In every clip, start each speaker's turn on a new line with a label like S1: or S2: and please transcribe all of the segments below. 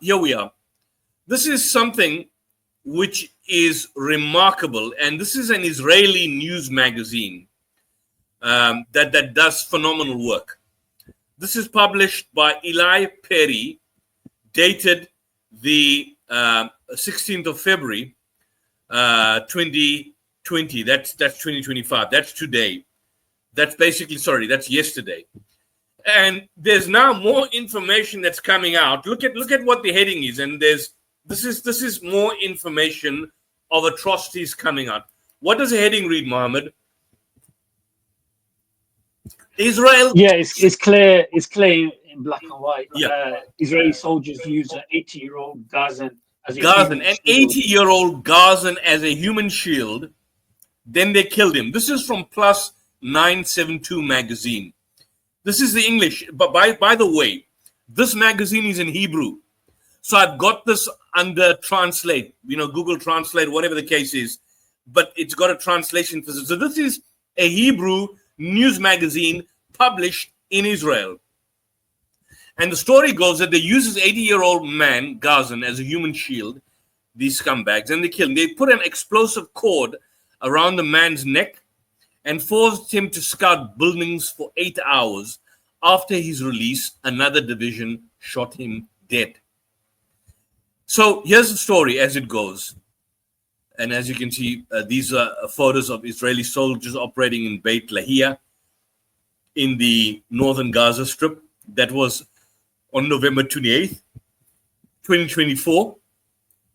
S1: Here we are. This is something which is remarkable, and this is an Israeli news magazine that does phenomenal work. This is published by Eli Perry, dated the 16th of February, 2020. That's 2025. That's today. That's yesterday. And there's now more information that's coming out. Look at what the heading is, and this is more information of atrocities coming out. What does the heading read, Mohammed? Israel.
S2: Yeah, it's clear. It's clear in black and white. Yeah. Israeli soldiers use an 80-year-old Gazan as an
S1: 80-year-old Gazan as a human shield. Then they killed him. This is from Plus 972 magazine. This is the English. But by the way, this magazine is in Hebrew. So I've got this under Translate, Google Translate, whatever the case is. But it's got a translation for this. So this is a Hebrew news magazine published in Israel. And the story goes that they use this 80-year-old man, Gazan, as a human shield, these scumbags, and they kill him. They put an explosive cord around the man's neck and forced him to scout buildings for 8 hours. After his release, another division shot him dead. So here's the story as it goes. And as you can see, these are photos of Israeli soldiers operating in Beit Lahia in the northern Gaza Strip. That was on November 28th, 2024.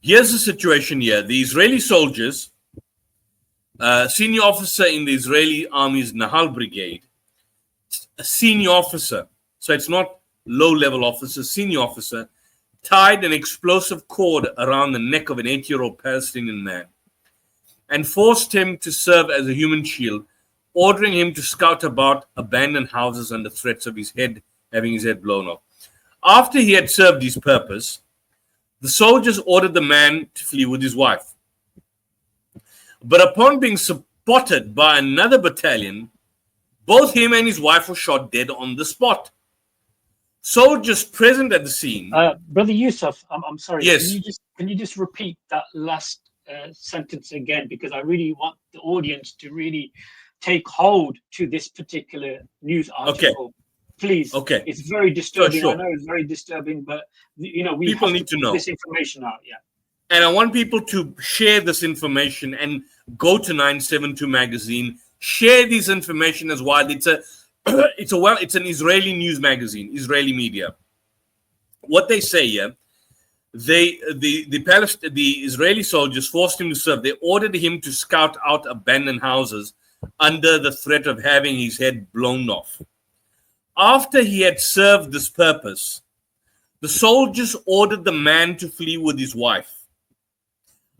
S1: Here's the situation here. The Israeli soldiers, senior officer in the Israeli Army's Nahal Brigade, a senior officer, so it's not low-level officer, senior officer, tied an explosive cord around the neck of an 8-year-old Palestinian man and forced him to serve as a human shield, ordering him to scout about abandoned houses under threats of having his head blown off. After he had served his purpose, the soldiers ordered the man to flee with his wife. But upon being spotted by another battalion, both him and his wife were shot dead on the spot. Soldiers present at the scene.
S2: Brother Yusuf, I'm sorry.
S1: Yes.
S2: Can you just repeat that last sentence again? Because I really want the audience to really take hold to this particular news article.
S1: Okay.
S2: Please.
S1: Okay.
S2: It's very disturbing.
S1: Sure.
S2: I know it's very disturbing, but
S1: people need to know
S2: this information out. Yeah.
S1: And I want people to share this information and go to 972 magazine. Share this information as well. It's an Israeli news magazine, Israeli media. What they say here, the Israeli soldiers forced him to serve. They ordered him to scout out abandoned houses under the threat of having his head blown off. After he had served this purpose, the soldiers ordered the man to flee with his wife.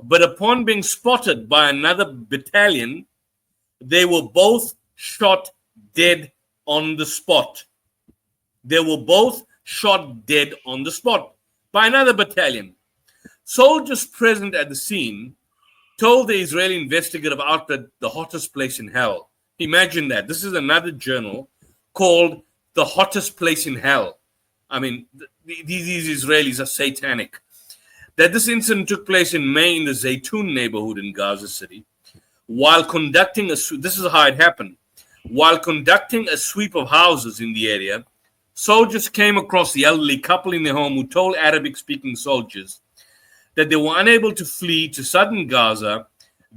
S1: But upon being spotted by another battalion, they were both shot dead on the spot. They were both shot dead on the spot by another battalion. Soldiers present at the scene told the Israeli investigative outlet The Hottest Place in Hell. Imagine that. This is another journal called The Hottest Place in Hell. I mean, these Israelis are satanic. That this incident took place in May in the Zaytun neighborhood in Gaza City. While conducting this is how it happened. While conducting a sweep of houses in the area, soldiers came across the elderly couple in their home who told Arabic-speaking soldiers that they were unable to flee to southern Gaza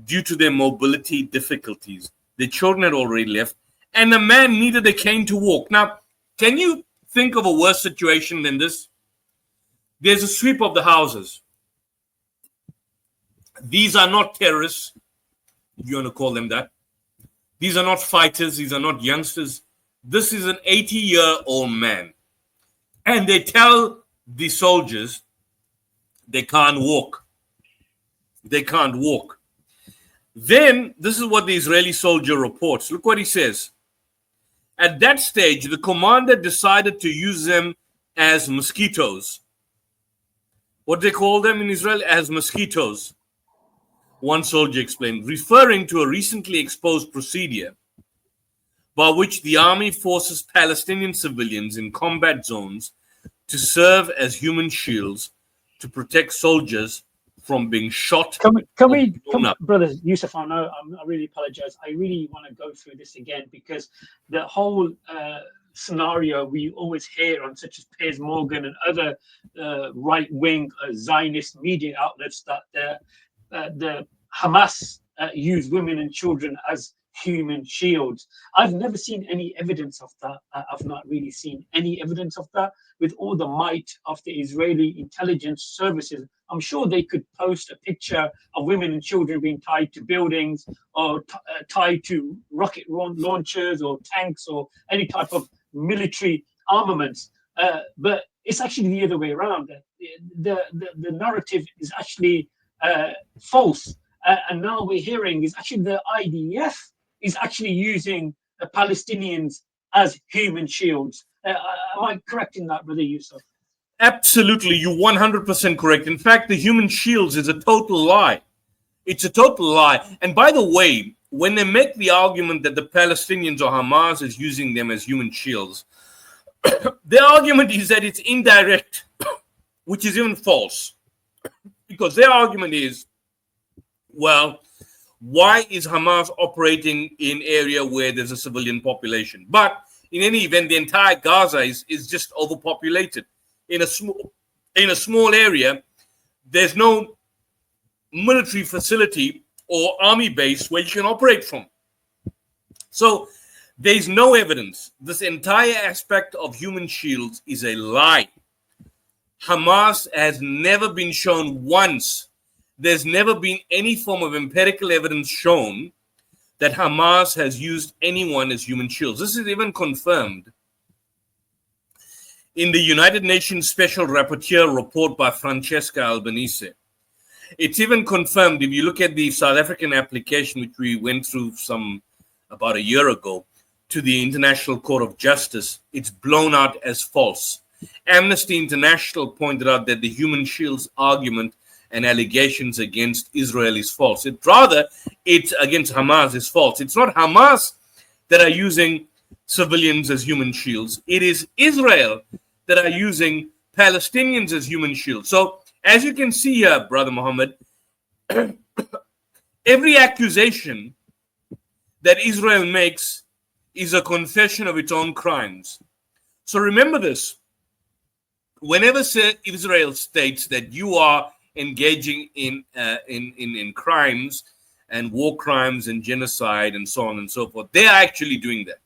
S1: due to their mobility difficulties. Their children had already left, and the man needed a cane to walk. Now, can you think of a worse situation than this? There's a sweep of the houses. These are not terrorists, if you want to call them that. These are not fighters. These are not youngsters. This is an 80-year-old man. And they tell the soldiers they can't walk. They can't walk. Then, this is what the Israeli soldier reports. Look what he says. At that stage, the commander decided to use them as mosquitoes. What they call them in Israel? As mosquitoes. One soldier explained, referring to a recently exposed procedure by which the army forces Palestinian civilians in combat zones to serve as human shields to protect soldiers from being shot
S2: Can we,
S1: blown up.
S2: brothers Yusuf? I know I really apologize. I really want to go through this again because the whole scenario we always hear on such as Piers Morgan and other right-wing Zionist media outlets that the Hamas use women and children as human shields. I've never seen any evidence of that. I've not really seen any evidence of that. With all the might of the Israeli intelligence services, I'm sure they could post a picture of women and children being tied to buildings or tied to rocket launchers or tanks or any type of military armaments. But it's actually the other way around. The narrative is actually false. And now we're hearing is actually the IDF is actually using the Palestinians as human shields. Am I correct in that, Brother Yusuf?
S1: Absolutely, you're 100% correct. In fact, the human shields is a total lie. It's a total lie. And by the way, when they make the argument that the Palestinians or Hamas is using them as human shields, their argument is that it's indirect, which is even false. Because their argument is, well, why is Hamas operating in area where there's a civilian population? But in any event, the entire Gaza is just overpopulated. In a small area, there's no military facility or army base where you can operate from. So there's no evidence. This entire aspect of human shields is a lie. Hamas has never been shown once. There's never been any form of empirical evidence shown that Hamas has used anyone as human shields. This is even confirmed in the United Nations Special Rapporteur report by Francesca Albanese. It's even confirmed if you look at the South African application, which we went through about a year ago, to the International Court of Justice. It's blown out as false. Amnesty International pointed out that the human shields argument and allegations against Israel is false. It's against Hamas is false. It's not Hamas that are using civilians as human shields. It is Israel that are using Palestinians as human shields. So as you can see here, Brother Muhammad, every accusation that Israel makes is a confession of its own crimes. So remember this. Whenever Israel states that you are engaging in crimes and war crimes and genocide and so on and so forth, they are actually doing that.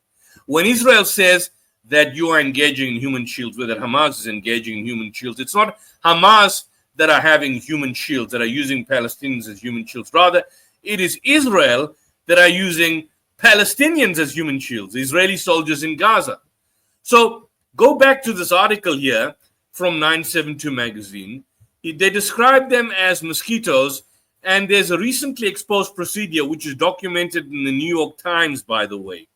S1: When Israel says that you are engaging in human shields, whether Hamas is engaging in human shields, it's not Hamas that are having human shields, that are using Palestinians as human shields. Rather, it is Israel that are using Palestinians as human shields, Israeli soldiers in Gaza. So go back to this article here from 972 magazine. They describe them as mosquitoes, and there's a recently exposed procedure which is documented in the New York Times, by the way,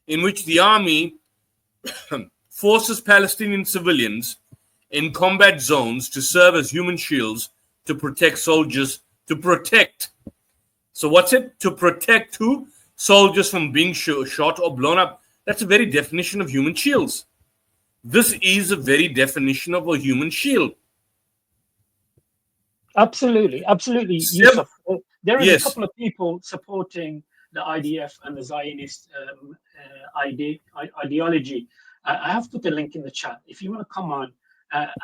S1: in which the army forces Palestinian civilians in combat zones to serve as human shields to protect soldiers, So what's it? To protect who? Soldiers from being shot or blown up. That's the very definition of human shields. This is the very definition of a human shield.
S2: Absolutely. Yusuf, there is a couple of people supporting the IDF and the Zionist ideology. I have put the link in the chat. If you want to come on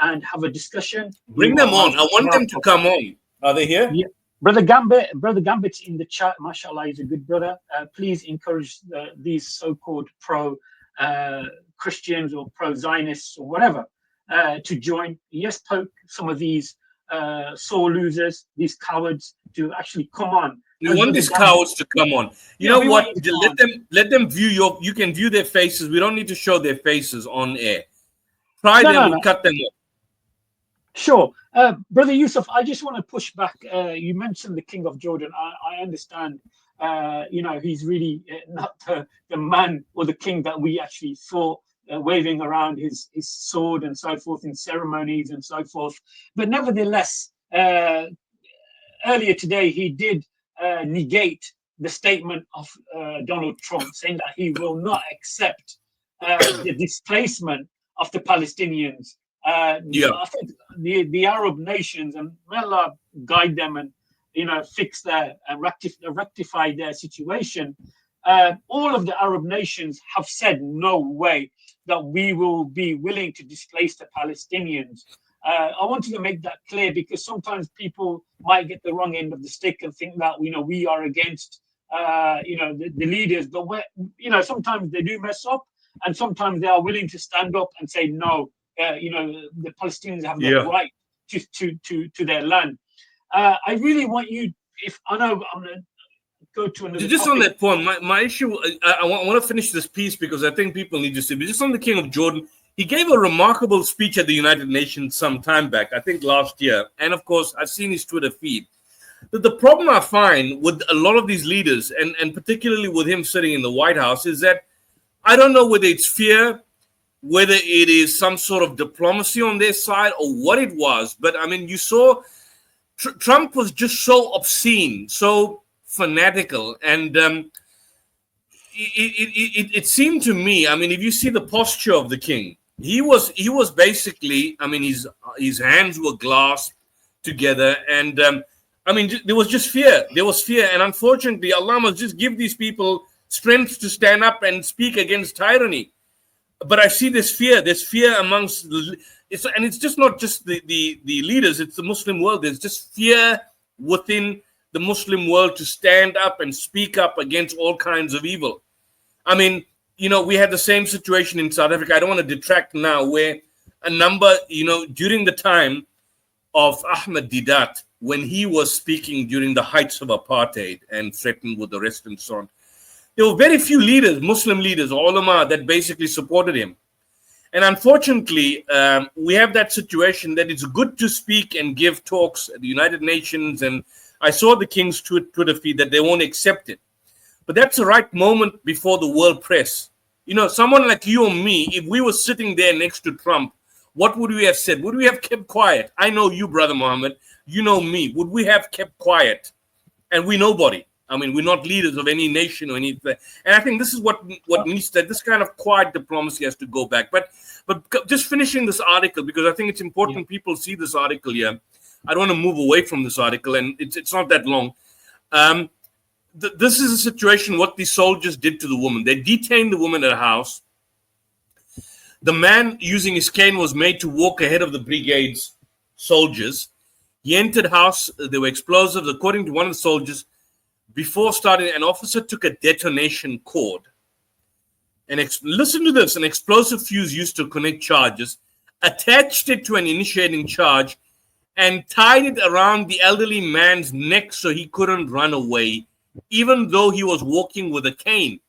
S2: and have a discussion,
S1: bring them on. I want them to come on. Are they here?
S2: Yeah. Brother Gambit's in the chat. Mashallah, he's a good brother. Please encourage these so-called pro-Christians or pro-Zionists or whatever to join. Yes, poke some of these sore losers, these cowards, to actually come on.
S1: You want these cowards to come on. You know what? Let them view you can view their faces. We don't need to show their faces on air. Try them and cut them off.
S2: Sure. Brother Yusuf, I just want to push back. You mentioned the King of Jordan. I understand, he's really not the man or the king that we actually saw waving around his sword and so forth in ceremonies and so forth. But nevertheless, earlier today, he did negate the statement of Donald Trump, saying that he will not accept the displacement of the Palestinians
S1: Yeah.
S2: I think the Arab nations, and may Allah guide them and fix their and rectify their situation. All of the Arab nations have said no way that we will be willing to displace the Palestinians. I wanted to make that clear because sometimes people might get the wrong end of the stick and think that we are against the leaders, but sometimes they do mess up, and sometimes they are willing to stand up and say no. The Palestinians have the right to their land. I really want you. If I know, I'm gonna go to another.
S1: Just
S2: topic.
S1: on that point, my issue. I want to finish this piece because I think people need to see. But just on the King of Jordan, he gave a remarkable speech at the United Nations some time back. I think last year, and of course, I've seen his Twitter feed. The problem I find with a lot of these leaders, and particularly with him sitting in the White House, is that I don't know whether it's fear, whether it is some sort of diplomacy on their side, or what it was. But I mean, you saw Trump was just so obscene, so fanatical, and it seemed to me. I mean, if you see the posture of the king, he was basically. I mean, his hands were clasped together, and I mean, there was just fear. There was fear, and unfortunately, Allah must just give these people strength to stand up and speak against tyranny. But I see this fear. There's fear amongst it's just not just the leaders. It's the Muslim world. There's just fear within the Muslim world to stand up and speak up against all kinds of evil. I mean, we had the same situation in South Africa. I don't want to detract now, where a number, during the time of Ahmed Didat, when he was speaking during the heights of apartheid and threatened with arrest and so on, there were very few leaders, Muslim leaders, ulama, that basically supported him. And unfortunately, we have that situation that it's good to speak and give talks at the United Nations. And I saw the King's Twitter feed that they won't accept it. But that's the right moment before the world press. Someone like you or me, if we were sitting there next to Trump, what would we have said? Would we have kept quiet? I know you, Brother Mohammed. You know me. Would we have kept quiet? And we nobody. I mean, we're not leaders of any nation or anything. And I think this is what needs to, this kind of quiet diplomacy has to go back. But just finishing this article, because I think it's important people see this article here. I don't want to move away from this article, and it's not that long. This is a situation, what the soldiers did to the woman. They detained the woman at a house. The man, using his cane, was made to walk ahead of the brigade's soldiers. He entered house. There were explosives. According to one of the soldiers, before starting, an officer took a detonation cord. And listen to this, an explosive fuse used to connect charges, attached it to an initiating charge, and tied it around the elderly man's neck so he couldn't run away, even though he was walking with a cane.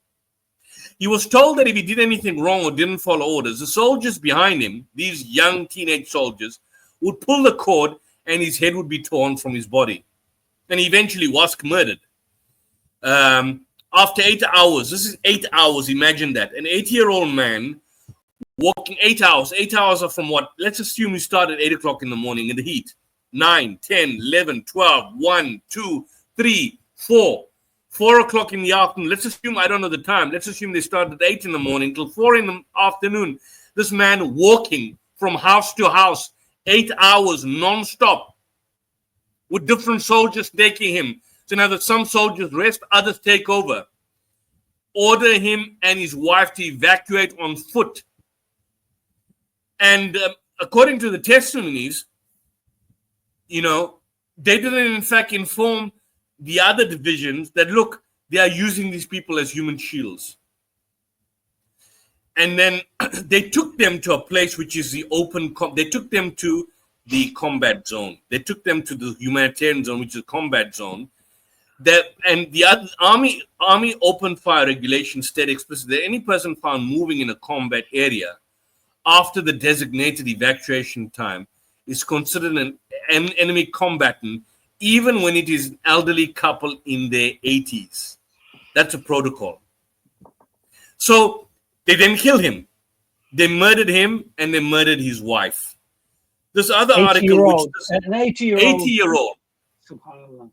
S1: He was told that if he did anything wrong or didn't follow orders, the soldiers behind him, these young teenage soldiers, would pull the cord and his head would be torn from his body. And he eventually was murdered. After 8 hours, this is 8 hours, imagine that. An 80-year-old man walking 8 hours. 8 hours are from what? Let's assume he started at 8 o'clock in the morning in the heat. 9, 10, 11, 12, 1, 2, 3, 4. 4 o'clock in the afternoon. Let's assume, I don't know the time. Let's assume they started at 8 in the morning till 4 in the afternoon. This man walking from house to house, 8 hours non-stop, with different soldiers taking him. So now that some soldiers rest, others take over. Order him and his wife to evacuate on foot. And according to the testimonies, they didn't in fact inform the other divisions that, look, they are using these people as human shields. And then they took them to a place which is the open, they took them to the combat zone. They took them to the humanitarian zone, which is combat zone. And the other, Army open fire regulations state explicitly that any person found moving in a combat area after the designated evacuation time is considered an enemy combatant, even when it is an elderly couple in their 80s. That's a protocol. So they then killed him. They murdered him and they murdered his wife. This other article, which is
S2: an 80-year-old.
S1: SubhanAllah.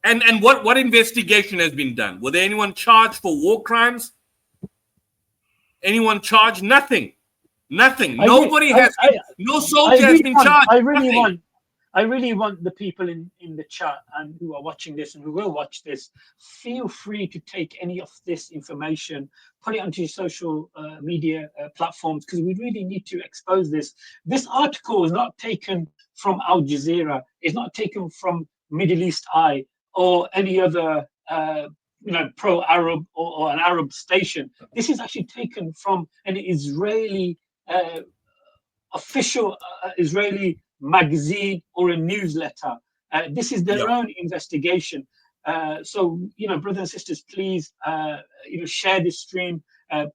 S1: And what investigation has been done? Were there anyone charged for war crimes? Anyone charged? Nothing. Nothing.
S2: I re-
S1: Nobody has been, no soldier has been charged. Nothing.
S2: I really want the people in the chat and who are watching this and who will watch this, feel free to take any of this information, put it onto your social media platforms, because we really need to expose this. This article is not taken from Al Jazeera. It's not taken from Middle East Eye or any other pro-Arab or an Arab station. This is actually taken from an Israeli official Israeli magazine or a newsletter. This is their own investigation. So, brothers and sisters, please, share this stream,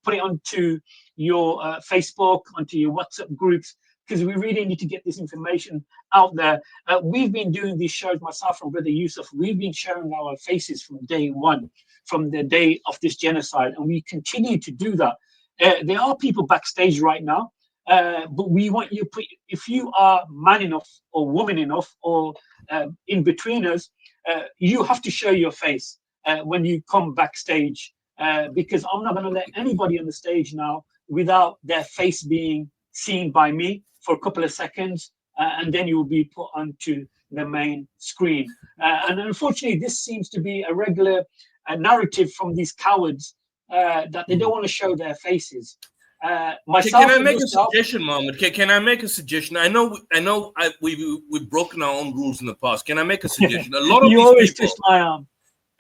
S2: put it onto your Facebook, onto your WhatsApp groups, because we really need to get this information out there. We've been doing these shows, myself and Brother Yusuf, we've been sharing our faces from day one, from the day of this genocide, and we continue to do that. There are people backstage right now, but we want you, if you are man enough or woman enough or in betweeners, you have to show your face when you come backstage, because I'm not going to let anybody on the stage now without their face being seen by me for a couple of seconds, and then you will be put onto the main screen. And unfortunately, this seems to be a regular narrative from these cowards that they don't want to show their faces. Myself,
S1: can I make a suggestion, Mohammed? Can I make a suggestion? I know we've broken our own rules in the past. Can I make a suggestion? A lot of these people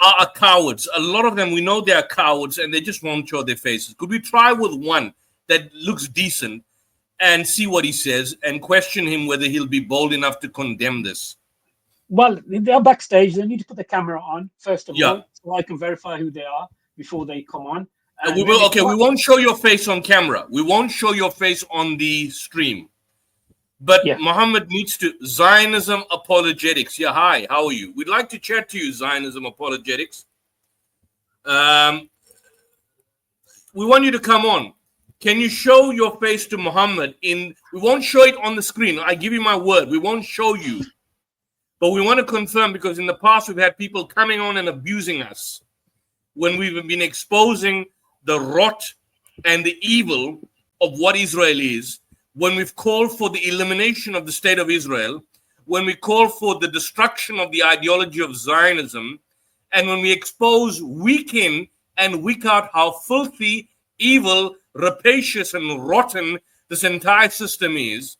S1: are cowards. A lot of them, we know they are cowards, and they just won't show their faces. Could we try with one that looks decent and see what he says and question him whether he'll be bold enough to condemn this?
S2: Well, they're backstage. They need to put the camera on first of all, so I can verify who they are before they come on.
S1: We will. Okay, we won't show your face on camera. We won't show your face on the stream. But Muhammad needs to. Zionism Apologetics. Yeah, hi. How are you? We'd like to chat to you, Zionism Apologetics. We want you to come on. Can you show your face to Muhammad? We won't show it on the screen. I give you my word. We won't show you. But we want to confirm, because in the past we've had people coming on and abusing us when we've been exposing the rot and the evil of what Israel is, when we've called for the elimination of the state of Israel, when we call for the destruction of the ideology of Zionism, and when we expose week in and week out how filthy, evil, rapacious, and rotten this entire system is.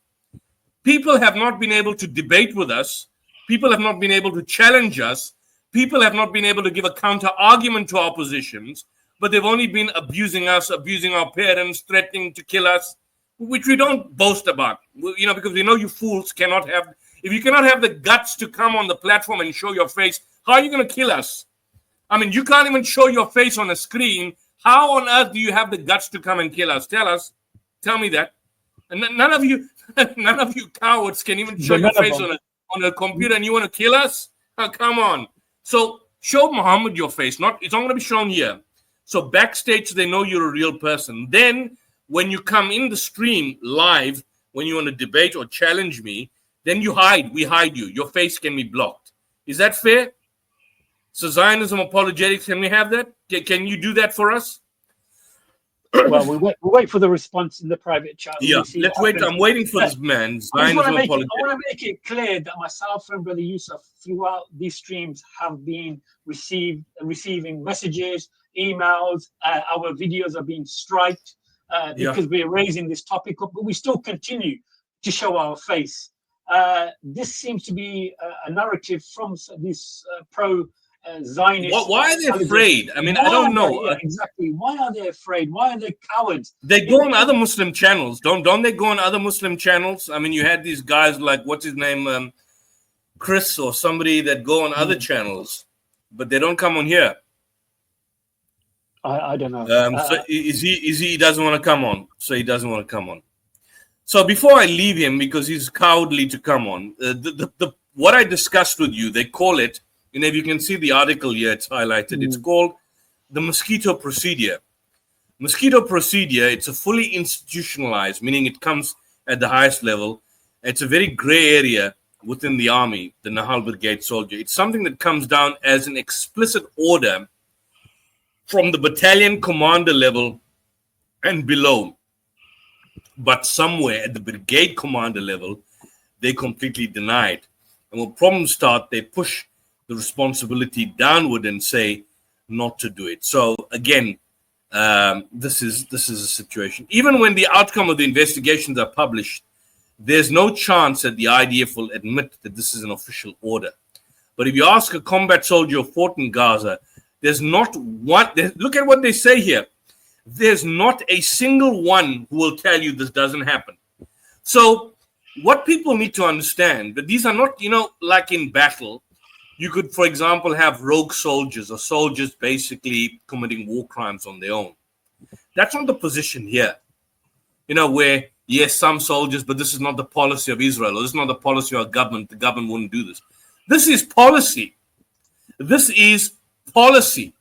S1: People have not been able to debate with us. People have not been able to challenge us. People have not been able to give a counter argument to our positions, but they've only been abusing us, abusing our parents, threatening to kill us, which we don't boast about, because we know you fools cannot have, if you cannot have the guts to come on the platform and show your face, how are you going to kill us? I mean, you can't even show your face on a screen. How on earth do you have the guts to come and kill us? Tell me that. And none of you cowards can even show your face on a computer, and you want to kill us? Oh, come on. So show Muhammad your face. It's not going to be shown here. So backstage, they know you're a real person. Then when you come in the stream live, when you want to debate or challenge me, then you hide. We hide you. Your face can be blocked. Is that fair? So Zionism Apologetics, can we have that? Can you do that for us?
S2: Well, we'll wait for the response in the private chat.
S1: Yeah, let's wait. I'm waiting for this man.
S2: I want to make it clear that myself and Brother Yusuf throughout these streams have been receiving messages, emails. Our videos are being striked because we're raising this topic up, but we still continue to show our face. This seems to be a narrative from this Zionist.
S1: Why are they afraid? I mean, I don't know.
S2: Exactly. Why are they afraid? Why are they cowards?
S1: They go on other Muslim channels. Don't they go on other Muslim channels? I mean, you had these guys like, what's his name? Chris or somebody that go on other channels, but they don't come on here.
S2: I don't know.
S1: So he doesn't want to come on. So he doesn't want to come on. So before I leave him, because he's cowardly to come on, what I discussed with you, they call it, if you can see the article here, it's highlighted. It's called the mosquito procedure. Mosquito procedure, it's a fully institutionalized, meaning it comes at the highest level. It's a very gray area within the army, the Nahal Brigade soldier. It's something that comes down as an explicit order from the battalion commander level and below. But somewhere at the brigade commander level, they completely denied. And when problems start, they push the responsibility downward and say not to do it. So again, this is a situation. Even when the outcome of the investigations are published, there's no chance that the IDF will admit that this is an official order. But if you ask a combat soldier who fought in Gaza, there's not one. Look at what they say here. There's not a single one who will tell you this doesn't happen. So what people need to understand, that these are not, like in battle, you could, for example, have rogue soldiers or soldiers basically committing war crimes on their own. That's not the position here, where, yes, some soldiers, but this is not the policy of Israel, or this is not the policy of our government. The government wouldn't do this. This is policy. This is policy.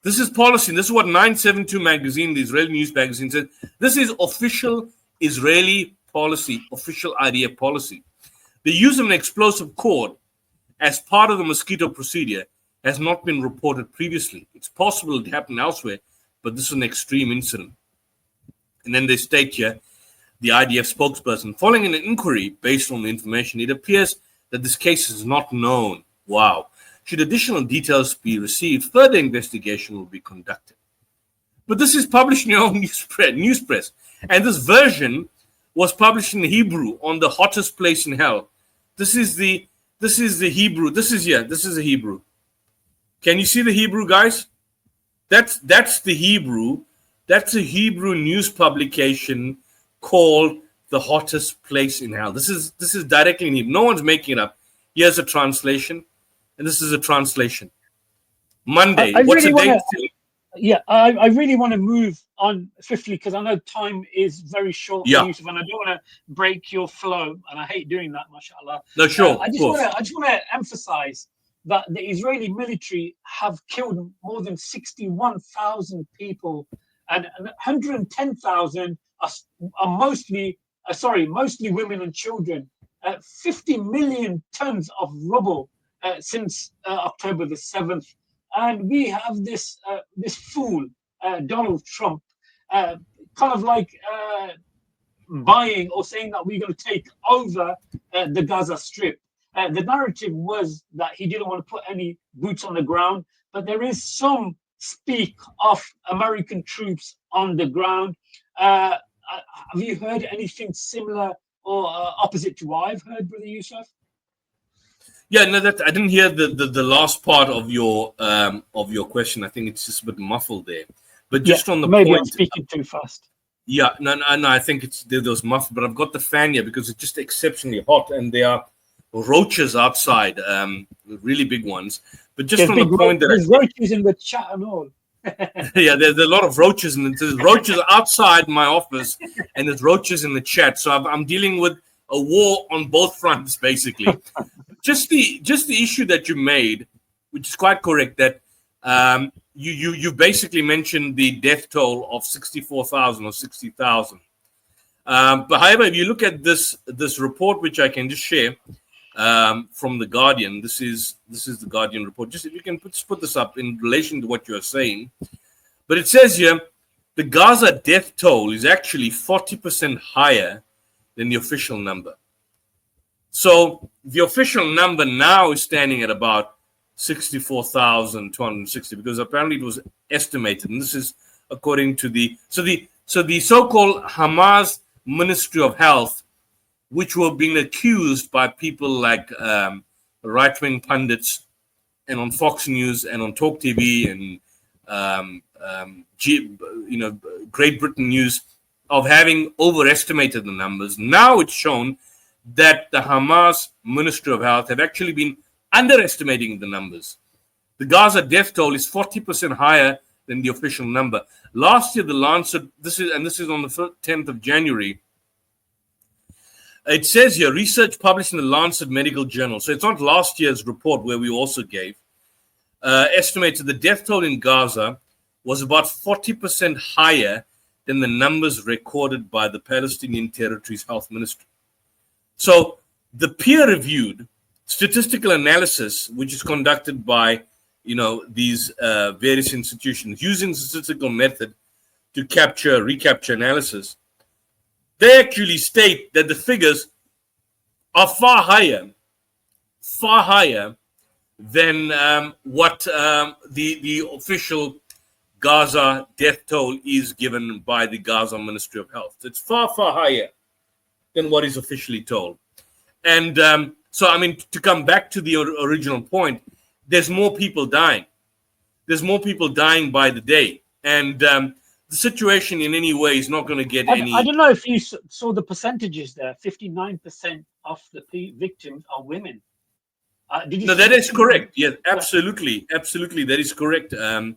S1: This is policy. And this is what 972 magazine, the Israeli news magazine, said. This is official Israeli policy, official IDF policy. The use of an explosive cord as part of the mosquito procedure has not been reported previously. It's possible it happened elsewhere, but this is an extreme incident. And then they state here, the IDF spokesperson, following an inquiry based on the information, it appears that this case is not known. Wow. Should additional details be received, further investigation will be conducted. But this is published in your own news press. And this version was published in Hebrew on the hottest place in hell. This is the Hebrew. This is the Hebrew. Can you see the Hebrew, guys? That's the Hebrew. That's a Hebrew news publication called The Hottest Place in Hell. This is directly in Hebrew. No one's making it up. Here's a translation, and this is a translation. Monday. What's the date?
S2: Yeah, I really want to move on swiftly because I know time is very short, Yusuf, and I don't want to break your flow, and I hate doing that, mashallah.
S1: No, sure.
S2: I just want to emphasize that the Israeli military have killed more than 61,000 people, and 110,000 are mostly women and children. 50 million tons of rubble since October the 7th. And we have this fool, Donald Trump, kind of like buying or saying that we're going to take over the Gaza Strip. The narrative was that he didn't want to put any boots on the ground, but there is some speak of American troops on the ground. Have you heard anything similar or opposite to what I've heard, Brother Yusuf?
S1: Yeah, no, that I didn't hear the last part of your question. I think it's just a bit muffled there. But just on the
S2: maybe
S1: point,
S2: I'm speaking too fast.
S1: Yeah, no. I think there was muffled, but I've got the fan here because it's just exceptionally hot, and there are roaches outside, really big ones. But just from the point that
S2: there's roaches in the chat and all.
S1: Yeah, there's a lot of roaches, and there's roaches outside my office, and there's roaches in the chat. So I'm dealing with a war on both fronts, basically. Just the issue that you made, which is quite correct, that you basically mentioned the death toll of 64,000 or 60,000. But however, if you look at this report, which I can just share from the Guardian, this is the Guardian report. Just if you can put this up in relation to what you are saying, but it says here the Gaza death toll is actually 40% higher than the official number. So the official number now is standing at about 64,260 because apparently it was estimated, and this is according to the so-called Hamas Ministry of Health, which were being accused by people like right-wing pundits and on Fox News and on Talk TV and Great Britain News of having overestimated the numbers. Now it's shown that the Hamas Ministry of Health have actually been underestimating the numbers. The Gaza death toll is 40% higher than the official number. Last year, the Lancet, this is on the 10th of January, it says here, research published in the Lancet Medical Journal, so it's not last year's report where we also gave, estimated the death toll in Gaza was about 40% higher than the numbers recorded by the Palestinian Territories Health Ministry. So the peer-reviewed statistical analysis, which is conducted by these various institutions using statistical method to recapture analysis, they actually state that the figures are far higher than what the official Gaza death toll is given by the Gaza Ministry of Health. It's far higher than what is officially told. And so, I mean, to come back to the original point, there's more people dying. There's more people dying by the day. And the situation in any way is not going to get any...
S2: I don't know if you saw the percentages there. 59% of the victims are women. Did you
S1: No, that is correct. Yeah, absolutely. Absolutely. That is correct. The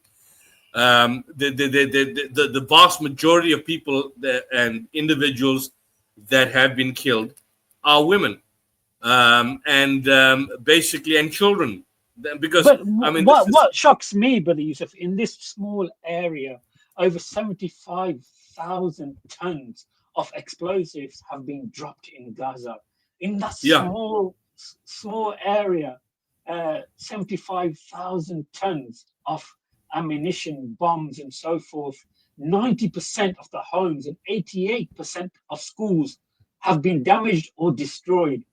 S1: vast majority of people and individuals that have been killed are women, basically, and children. Because
S2: what shocks me, Brother Yusuf, in this small area, over 75,000 tons of explosives have been dropped in Gaza. In that small area, 75,000 tons of ammunition, bombs, and so forth. 90% of the homes and 88% of schools have been damaged or destroyed.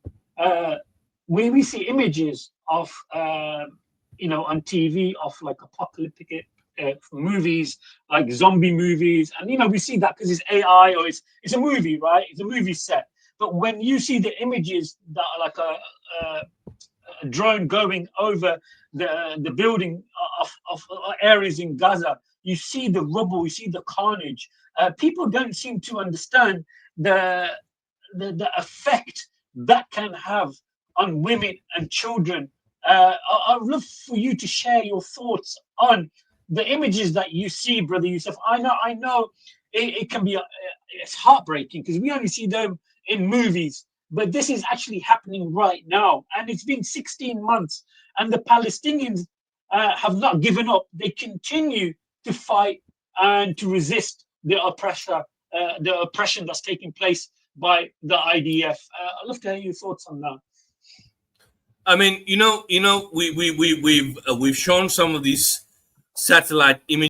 S2: When we see images of, on TV of like apocalyptic movies, like zombie movies, and we see that because it's AI or it's a movie, right? It's a movie set. But when you see the images that are like a drone going over the building of areas in Gaza, you see the rubble, you see the carnage. People don't seem to understand the effect that can have on women and children. I'd love for you to share your thoughts on the images that you see, Brother Yusuf. I know it can be it's heartbreaking because we only see them in movies, but this is actually happening right now, and it's been 16 months, and the Palestinians have not given up. They continue to fight and to resist the oppression that's taking place by the IDF. I'd love to hear your thoughts on that.
S1: I mean, we've shown some of these satellite images